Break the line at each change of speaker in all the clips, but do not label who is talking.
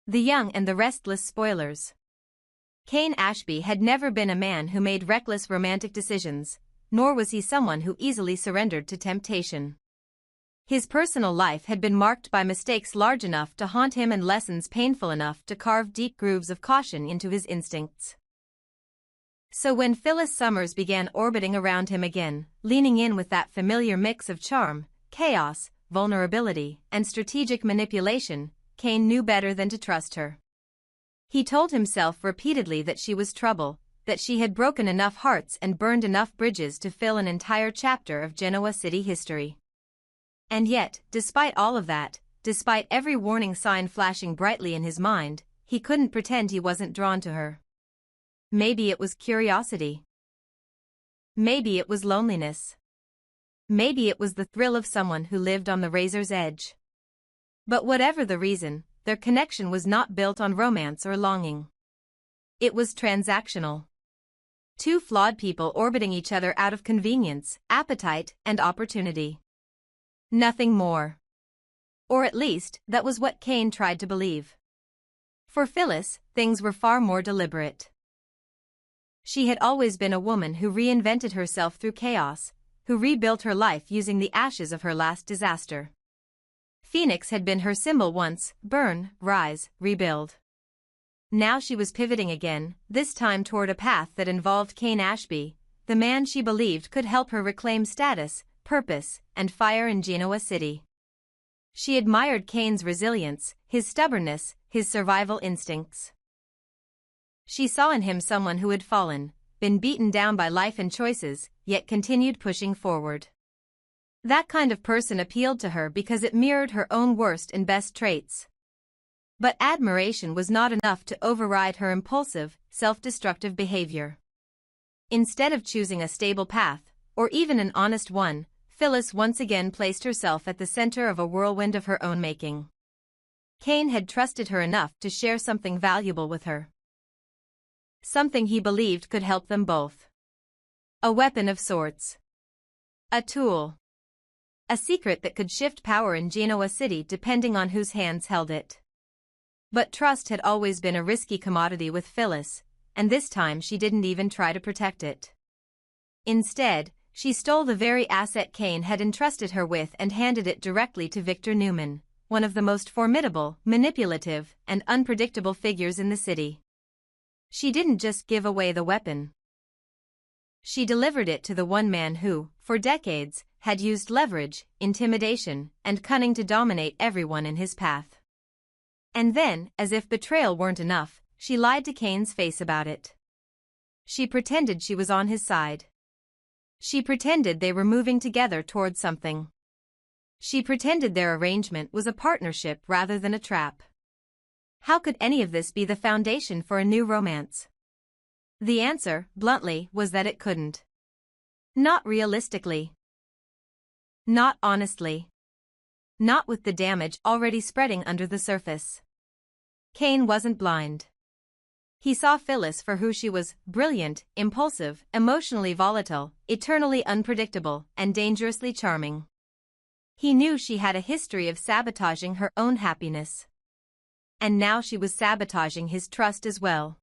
The Young and the Restless Spoilers. Kane Ashby had never been a man who made reckless romantic decisions, nor was he someone who easily surrendered to temptation. His personal life had been marked by mistakes large enough to haunt him and lessons painful enough to carve deep grooves of caution into his instincts. So when Phyllis Summers began orbiting around him again, leaning in with that familiar mix of charm, chaos, vulnerability, and strategic manipulation, Kane knew better than to trust her. He told himself repeatedly that she was trouble, that she had broken enough hearts and burned enough bridges to fill an entire chapter of Genoa City history. And yet, despite all of that, despite every warning sign flashing brightly in his mind, he couldn't pretend he wasn't drawn to her. Maybe it was curiosity. Maybe it was loneliness. Maybe it was the thrill of someone who lived on the razor's edge. But whatever the reason, their connection was not built on romance or longing. It was transactional. Two flawed people orbiting each other out of convenience, appetite, and opportunity. Nothing more. Or at least, that was what Kane tried to believe. For Phyllis, things were far more deliberate. She had always been a woman who reinvented herself through chaos, who rebuilt her life using the ashes of her last disaster. Phoenix had been her symbol once: burn, rise, rebuild. Now she was pivoting again, this time toward a path that involved Kane Ashby, the man she believed could help her reclaim status, purpose, and fire in Genoa City. She admired Kane's resilience, his stubbornness, his survival instincts. She saw in him someone who had fallen, been beaten down by life and choices, yet continued pushing forward. That kind of person appealed to her because it mirrored her own worst and best traits. But admiration was not enough to override her impulsive, self-destructive behavior. Instead of choosing a stable path, or even an honest one, Phyllis once again placed herself at the center of a whirlwind of her own making. Kane had trusted her enough to share something valuable with her. Something he believed could help them both. A weapon of sorts. A tool. A secret that could shift power in Genoa City depending on whose hands held it. But trust had always been a risky commodity with Phyllis, and this time she didn't even try to protect it. Instead, she stole the very asset Kane had entrusted her with and handed it directly to Victor Newman, one of the most formidable, manipulative, and unpredictable figures in the city. She didn't just give away the weapon. She delivered it to the one man who, for decades, had used leverage, intimidation, and cunning to dominate everyone in his path. And then, as if betrayal weren't enough, she lied to Kane's face about it. She pretended she was on his side. She pretended they were moving together toward something. She pretended their arrangement was a partnership rather than a trap. How could any of this be the foundation for a new romance? The answer, bluntly, was that it couldn't. Not realistically. Not honestly. Not with the damage already spreading under the surface. Kane wasn't blind. He saw Phyllis for who she was: brilliant, impulsive, emotionally volatile, eternally unpredictable, and dangerously charming. He knew she had a history of sabotaging her own happiness. And now she was sabotaging his trust as well.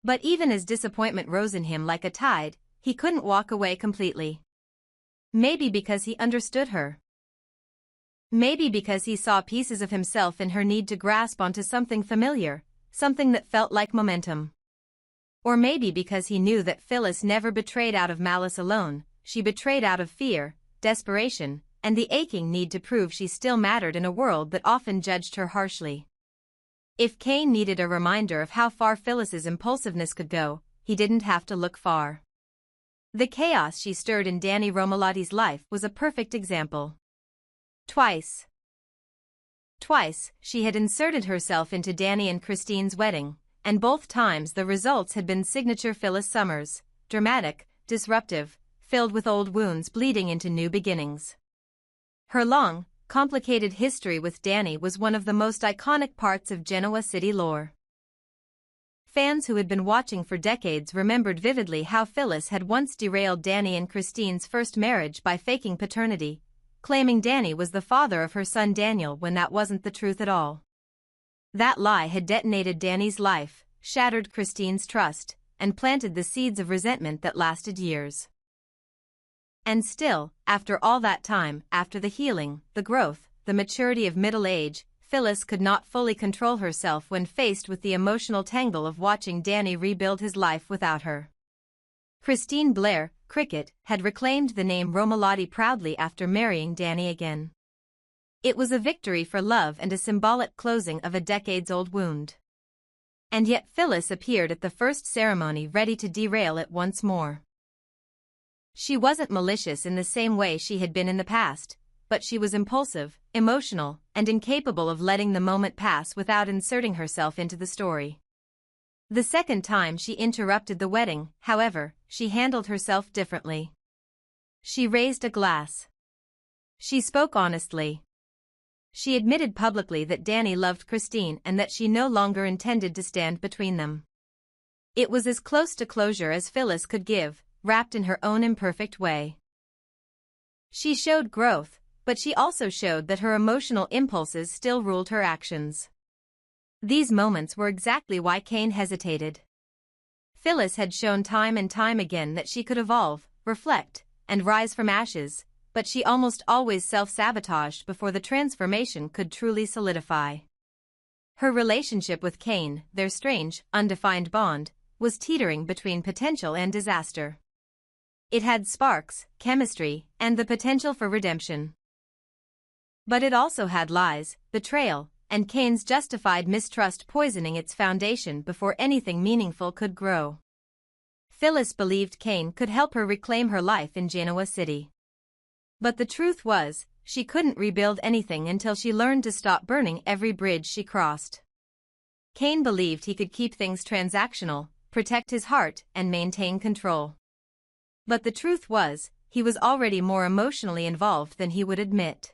But even as disappointment rose in him like a tide, he couldn't walk away completely. Maybe because he understood her. Maybe because he saw pieces of himself in her need to grasp onto something familiar, something that felt like momentum. Or maybe because he knew that Phyllis never betrayed out of malice alone, she betrayed out of fear, desperation, and the aching need to prove she still mattered in a world that often judged her harshly. If Kane needed a reminder of how far Phyllis's impulsiveness could go, he didn't have to look far. The chaos she stirred in Danny Romalotti's life was a perfect example. Twice, she had inserted herself into Danny and Christine's wedding, and both times the results had been signature Phyllis Summers: dramatic, disruptive, filled with old wounds bleeding into new beginnings. Her long, complicated history with Danny was one of the most iconic parts of Genoa City lore. Fans who had been watching for decades remembered vividly how Phyllis had once derailed Danny and Christine's first marriage by faking paternity, claiming Danny was the father of her son Daniel when that wasn't the truth at all. That lie had detonated Danny's life, shattered Christine's trust, and planted the seeds of resentment that lasted years. And still, after all that time, after the healing, the growth, the maturity of middle age, Phyllis could not fully control herself when faced with the emotional tangle of watching Danny rebuild his life without her. Christine Blair, Cricket, had reclaimed the name Romalotti proudly after marrying Danny again. It was a victory for love and a symbolic closing of a decades-old wound. And yet Phyllis appeared at the first ceremony ready to derail it once more. She wasn't malicious in the same way she had been in the past, but she was impulsive, emotional, and incapable of letting the moment pass without inserting herself into the story. The second time she interrupted the wedding, however, she handled herself differently. She raised a glass. She spoke honestly. She admitted publicly that Danny loved Christine and that she no longer intended to stand between them. It was as close to closure as Phyllis could give, wrapped in her own imperfect way. She showed growth, but she also showed that her emotional impulses still ruled her actions. These moments were exactly why Kane hesitated. Phyllis had shown time and time again that she could evolve, reflect, and rise from ashes, but she almost always self-sabotaged before the transformation could truly solidify. Her relationship with Kane, their strange, undefined bond, was teetering between potential and disaster. It had sparks, chemistry, and the potential for redemption. But it also had lies, betrayal, and Kane's justified mistrust poisoning its foundation before anything meaningful could grow. Phyllis believed Kane could help her reclaim her life in Genoa City. But the truth was, she couldn't rebuild anything until she learned to stop burning every bridge she crossed. Kane believed he could keep things transactional, protect his heart, and maintain control. But the truth was, he was already more emotionally involved than he would admit.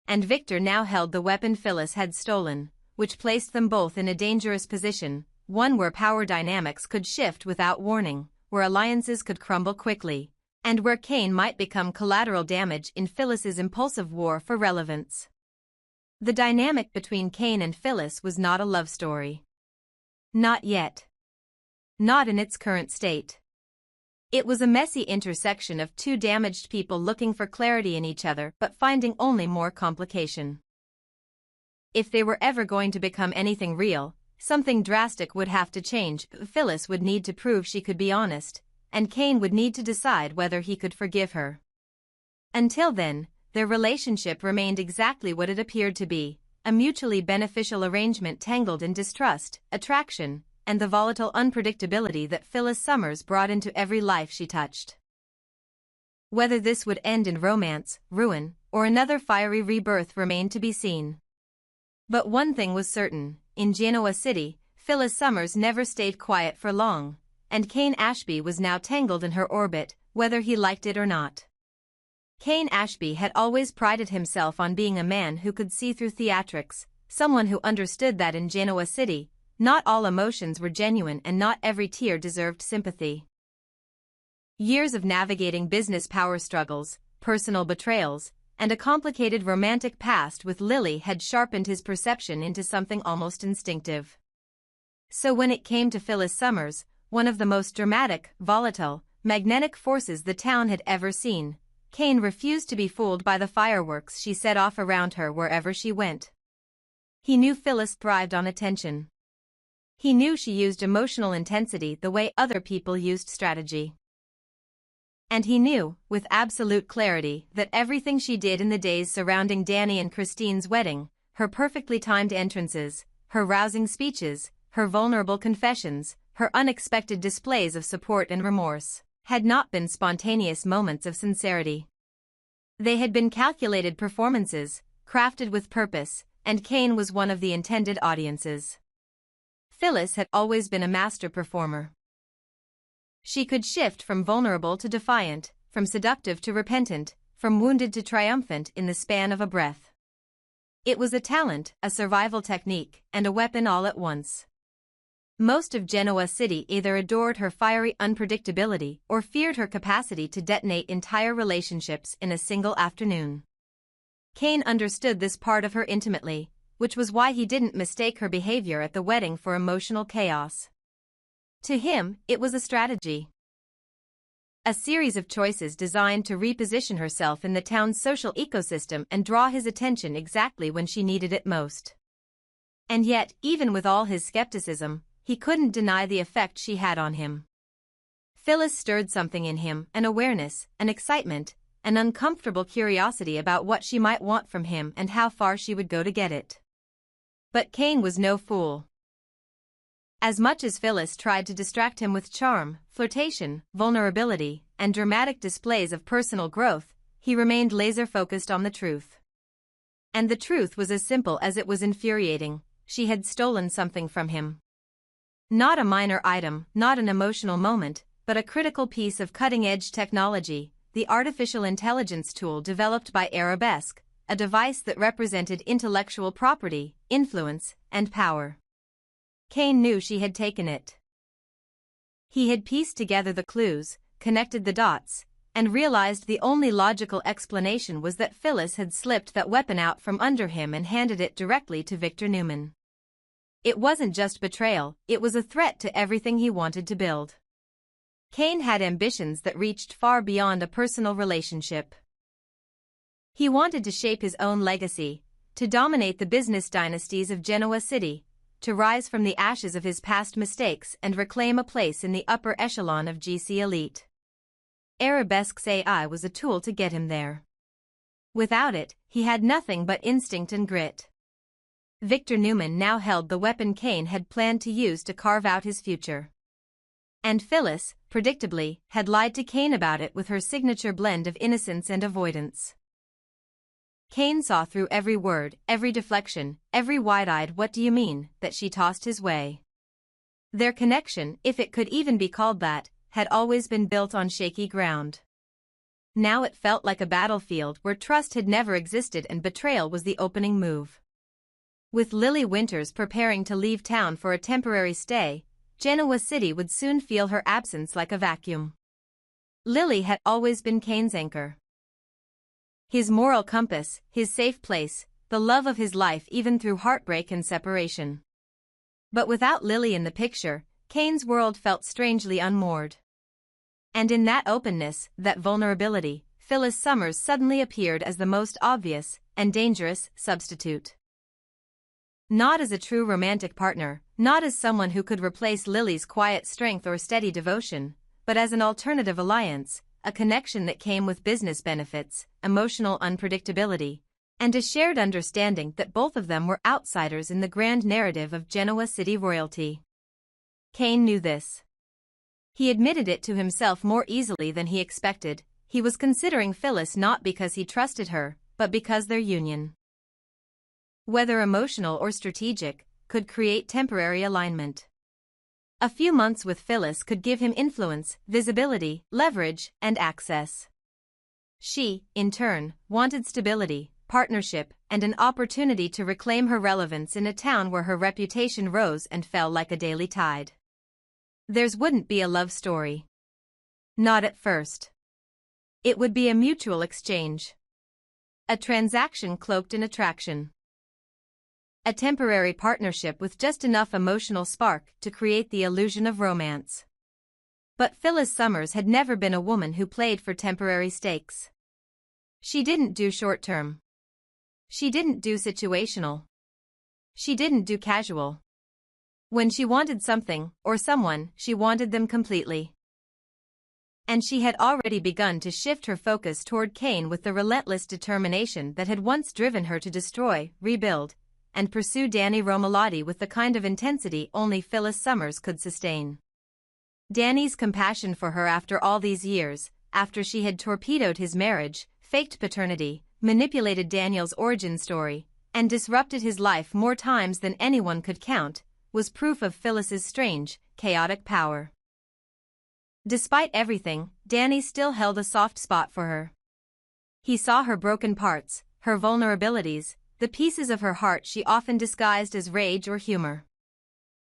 And Victor now held the weapon Phyllis had stolen, which placed them both in a dangerous position, one where power dynamics could shift without warning, where alliances could crumble quickly, and where Kane might become collateral damage in Phyllis's impulsive war for relevance. The dynamic between Kane and Phyllis was not a love story. Not yet. Not in its current state. It was a messy intersection of two damaged people looking for clarity in each other but finding only more complication. If they were ever going to become anything real, something drastic would have to change. Phyllis would need to prove she could be honest, and Kane would need to decide whether he could forgive her. Until then, their relationship remained exactly what it appeared to be, a mutually beneficial arrangement tangled in distrust, attraction, and the volatile unpredictability that Phyllis Summers brought into every life she touched. Whether this would end in romance, ruin, or another fiery rebirth remained to be seen. But one thing was certain, in Genoa City, Phyllis Summers never stayed quiet for long, and Kane Ashby was now tangled in her orbit, whether he liked it or not. Kane Ashby had always prided himself on being a man who could see through theatrics, someone who understood that in Genoa City, not all emotions were genuine and not every tear deserved sympathy. Years of navigating business power struggles, personal betrayals, and a complicated romantic past with Lily had sharpened his perception into something almost instinctive. So when it came to Phyllis Summers, one of the most dramatic, volatile, magnetic forces the town had ever seen, Kane refused to be fooled by the fireworks she set off around her wherever she went. He knew Phyllis thrived on attention. He knew she used emotional intensity the way other people used strategy. And he knew, with absolute clarity, that everything she did in the days surrounding Danny and Christine's wedding, her perfectly timed entrances, her rousing speeches, her vulnerable confessions, her unexpected displays of support and remorse, had not been spontaneous moments of sincerity. They had been calculated performances, crafted with purpose, and Kane was one of the intended audiences. Phyllis had always been a master performer. She could shift from vulnerable to defiant, from seductive to repentant, from wounded to triumphant in the span of a breath. It was a talent, a survival technique, and a weapon all at once. Most of Genoa City either adored her fiery unpredictability or feared her capacity to detonate entire relationships in a single afternoon. Kane understood this part of her intimately, which was why he didn't mistake her behavior at the wedding for emotional chaos. To him, it was a strategy. A series of choices designed to reposition herself in the town's social ecosystem and draw his attention exactly when she needed it most. And yet, even with all his skepticism, he couldn't deny the effect she had on him. Phyllis stirred something in him, an awareness, an excitement, an uncomfortable curiosity about what she might want from him and how far she would go to get it. But Kane was no fool. As much as Phyllis tried to distract him with charm, flirtation, vulnerability, and dramatic displays of personal growth, he remained laser-focused on the truth. And the truth was as simple as it was infuriating: she had stolen something from him. Not a minor item, not an emotional moment, but a critical piece of cutting-edge technology, the artificial intelligence tool developed by Arabesque, a device that represented intellectual property, influence, and power. Kane knew she had taken it. He had pieced together the clues, connected the dots, and realized the only logical explanation was that Phyllis had slipped that weapon out from under him and handed it directly to Victor Newman. It wasn't just betrayal, it was a threat to everything he wanted to build. Kane had ambitions that reached far beyond a personal relationship. He wanted to shape his own legacy, to dominate the business dynasties of Genoa City, to rise from the ashes of his past mistakes and reclaim a place in the upper echelon of GC elite. Arabesque's AI was a tool to get him there. Without it, he had nothing but instinct and grit. Victor Newman now held the weapon Kane had planned to use to carve out his future. And Phyllis, predictably, had lied to Kane about it with her signature blend of innocence and avoidance. Kane saw through every word, every deflection, every wide-eyed "what do you mean" that she tossed his way. Their connection, if it could even be called that, had always been built on shaky ground. Now it felt like a battlefield where trust had never existed and betrayal was the opening move. With Lily Winters preparing to leave town for a temporary stay, Genoa City would soon feel her absence like a vacuum. Lily had always been Kane's anchor. His moral compass, his safe place, the love of his life even through heartbreak and separation. But without Lily in the picture, Kane's world felt strangely unmoored. And in that openness, that vulnerability, Phyllis Summers suddenly appeared as the most obvious and dangerous substitute. Not as a true romantic partner, not as someone who could replace Lily's quiet strength or steady devotion, but as an alternative alliance, a connection that came with business benefits, emotional unpredictability, and a shared understanding that both of them were outsiders in the grand narrative of Genoa City royalty. Kane knew this. He admitted it to himself more easily than he expected. He was considering Phyllis not because he trusted her, but because their union, whether emotional or strategic, could create temporary alignment. A few months with Phyllis could give him influence, visibility, leverage, and access. She, in turn, wanted stability, partnership, and an opportunity to reclaim her relevance in a town where her reputation rose and fell like a daily tide. Theirs wouldn't be a love story. Not at first. It would be a mutual exchange. A transaction cloaked in attraction. A temporary partnership with just enough emotional spark to create the illusion of romance. But Phyllis Summers had never been a woman who played for temporary stakes. She didn't do short-term. She didn't do situational. She didn't do casual. When she wanted something, or someone, she wanted them completely. And she had already begun to shift her focus toward Kane with the relentless determination that had once driven her to destroy, rebuild, and pursue Danny Romalotti with the kind of intensity only Phyllis Summers could sustain. Danny's compassion for her after all these years, after she had torpedoed his marriage, faked paternity, manipulated Daniel's origin story, and disrupted his life more times than anyone could count, was proof of Phyllis's strange, chaotic power. Despite everything, Danny still held a soft spot for her. He saw her broken parts, her vulnerabilities, the pieces of her heart she often disguised as rage or humor.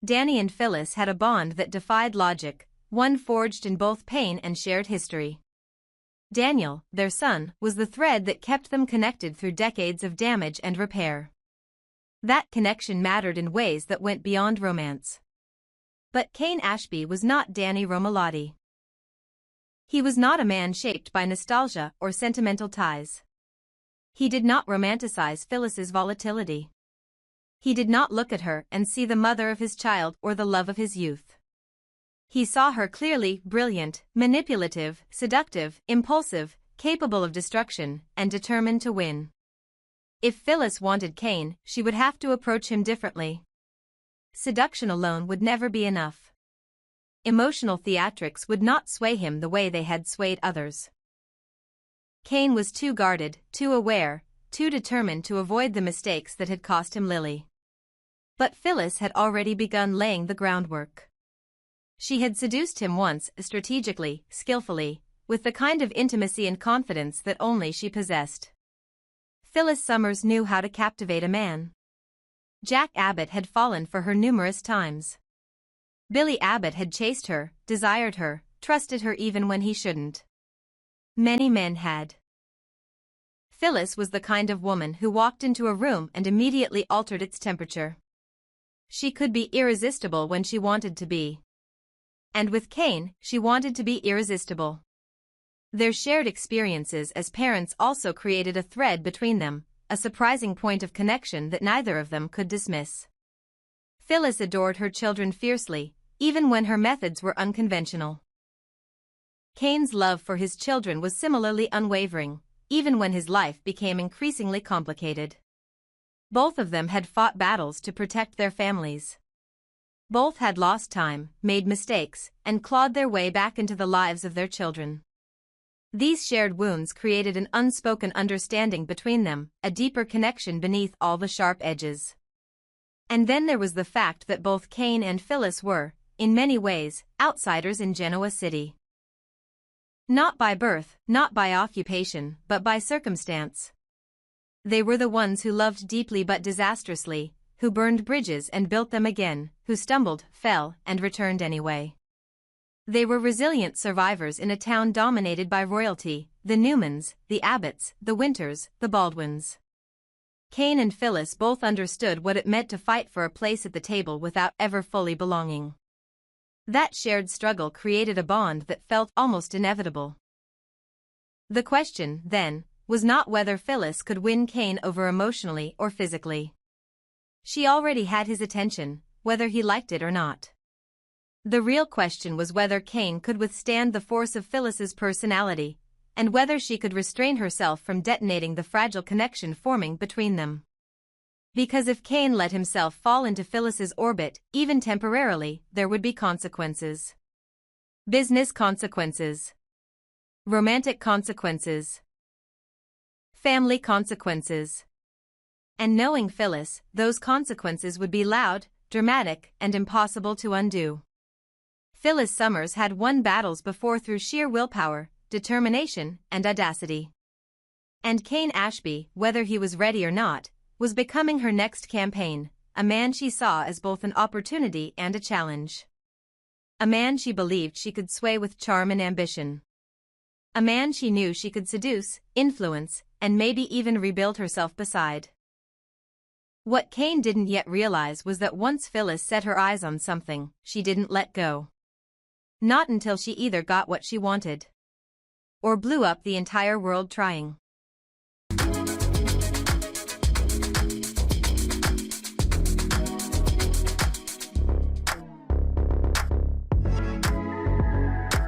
Danny and Phyllis had a bond that defied logic, one forged in both pain and shared history. Daniel, their son, was the thread that kept them connected through decades of damage and repair. That connection mattered in ways that went beyond romance. But Kane Ashby was not Danny Romalotti. He was not a man shaped by nostalgia or sentimental ties. He did not romanticize Phyllis's volatility. He did not look at her and see the mother of his child or the love of his youth. He saw her clearly, brilliant, manipulative, seductive, impulsive, capable of destruction, and determined to win. If Phyllis wanted Kane, she would have to approach him differently. Seduction alone would never be enough. Emotional theatrics would not sway him the way they had swayed others. Kane was too guarded, too aware, too determined to avoid the mistakes that had cost him Lily. But Phyllis had already begun laying the groundwork. She had seduced him once, strategically, skillfully, with the kind of intimacy and confidence that only she possessed. Phyllis Summers knew how to captivate a man. Jack Abbott had fallen for her numerous times. Billy Abbott had chased her, desired her, trusted her even when he shouldn't. Many men had. Phyllis was the kind of woman who walked into a room and immediately altered its temperature. She could be irresistible when she wanted to be. And with Kane, she wanted to be irresistible. Their shared experiences as parents also created a thread between them, a surprising point of connection that neither of them could dismiss. Phyllis adored her children fiercely, even when her methods were unconventional. Kane's love for his children was similarly unwavering, even when his life became increasingly complicated. Both of them had fought battles to protect their families. Both had lost time, made mistakes, and clawed their way back into the lives of their children. These shared wounds created an unspoken understanding between them, a deeper connection beneath all the sharp edges. And then there was the fact that both Kane and Phyllis were, in many ways, outsiders in Genoa City. Not by birth, not by occupation, but by circumstance. They were the ones who loved deeply but disastrously, who burned bridges and built them again, who stumbled, fell, and returned anyway. They were resilient survivors in a town dominated by royalty, the Newmans, the Abbotts, the Winters, the Baldwins. Kane and Phyllis both understood what it meant to fight for a place at the table without ever fully belonging. That shared struggle created a bond that felt almost inevitable. The question, then, was not whether Phyllis could win Kane over emotionally or physically. She already had his attention, whether he liked it or not. The real question was whether Kane could withstand the force of Phyllis's personality, and whether she could restrain herself from detonating the fragile connection forming between them. Because if Kane let himself fall into Phyllis's orbit, even temporarily, there would be consequences. Business consequences. Romantic consequences. Family consequences. And knowing Phyllis, those consequences would be loud, dramatic, and impossible to undo. Phyllis Summers had won battles before through sheer willpower, determination, and audacity. And Kane Ashby, whether he was ready or not, was becoming her next campaign, a man she saw as both an opportunity and a challenge. A man she believed she could sway with charm and ambition. A man she knew she could seduce, influence, and maybe even rebuild herself beside. What Kane didn't yet realize was that once Phyllis set her eyes on something, she didn't let go. Not until she either got what she wanted or blew up the entire world trying.